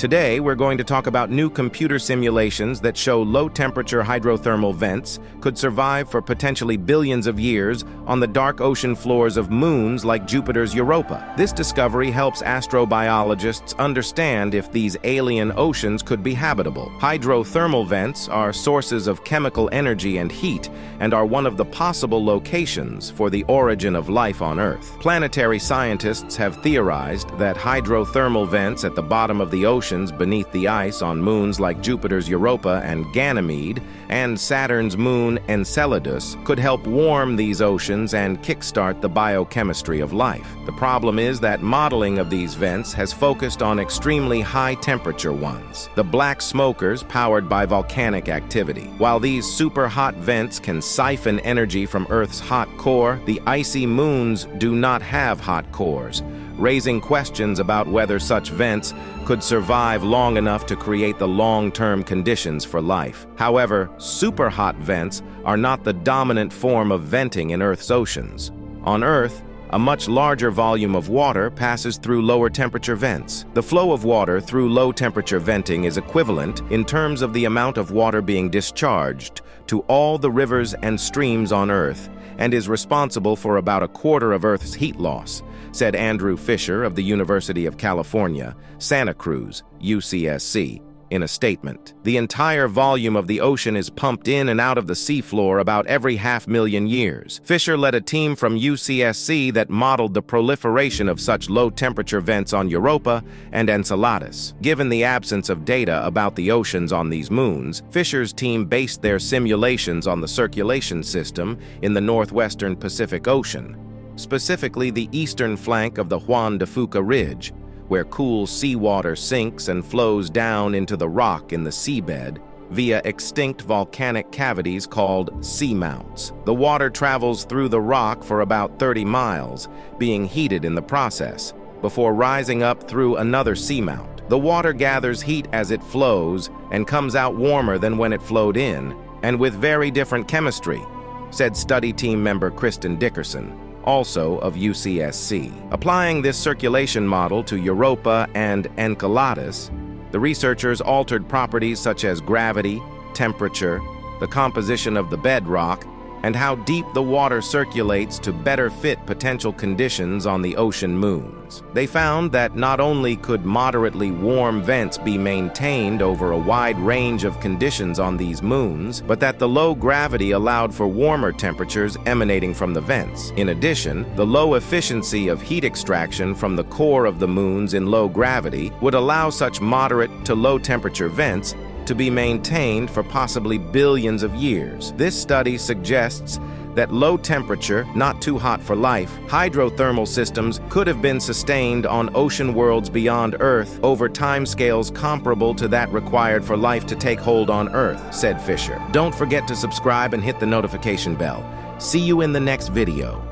Today, we're going to talk about new computer simulations that show low-temperature hydrothermal vents could survive for potentially billions of years on the dark ocean floors of moons like Jupiter's Europa. This discovery helps astrobiologists understand if these alien oceans could be habitable. Hydrothermal vents are sources of chemical energy and heat and are one of the possible locations for the origin of life on Earth. Planetary scientists have theorized that hydrothermal vents at the bottom of the ocean beneath the ice on moons like Jupiter's Europa and Ganymede and Saturn's moon Enceladus could help warm these oceans and kickstart the biochemistry of life. The problem is that modeling of these vents has focused on extremely high-temperature ones, the black smokers powered by volcanic activity. While these super hot vents can siphon energy from Earth's hot core, the icy moons do not have hot cores, raising questions about whether such vents could survive long enough to create the long-term conditions for life. However, super hot vents are not the dominant form of venting in Earth's oceans. On Earth, a much larger volume of water passes through lower temperature vents. The flow of water through low temperature venting is equivalent in terms of the amount of water being discharged to all the rivers and streams on Earth and is responsible for about a quarter of Earth's heat loss, said Andrew Fisher of the University of California, Santa Cruz, UCSC, in a statement. The entire volume of the ocean is pumped in and out of the seafloor about every 500,000 years. Fisher led a team from UCSC that modeled the proliferation of such low-temperature vents on Europa and Enceladus. Given the absence of data about the oceans on these moons, Fisher's team based their simulations on the circulation system in the northwestern Pacific Ocean, specifically the eastern flank of the Juan de Fuca Ridge, where cool seawater sinks and flows down into the rock in the seabed via extinct volcanic cavities called seamounts. The water travels through the rock for about 30 miles, being heated in the process, before rising up through another seamount. The water gathers heat as it flows and comes out warmer than when it flowed in, and with very different chemistry, said study team member Kristen Dickerson, also of UCSC. Applying this circulation model to Europa and Enceladus, the researchers altered properties such as gravity, temperature, the composition of the bedrock, and how deep the water circulates to better fit potential conditions on the ocean moons. They found that not only could moderately warm vents be maintained over a wide range of conditions on these moons, but that the low gravity allowed for warmer temperatures emanating from the vents. In addition, the low efficiency of heat extraction from the core of the moons in low gravity would allow such moderate to low temperature vents to be maintained for possibly billions of years. This study suggests that low temperature, not too hot for life, hydrothermal systems could have been sustained on ocean worlds beyond Earth over timescales comparable to that required for life to take hold on Earth, said Fisher. Don't forget to subscribe and hit the notification bell. See you in the next video.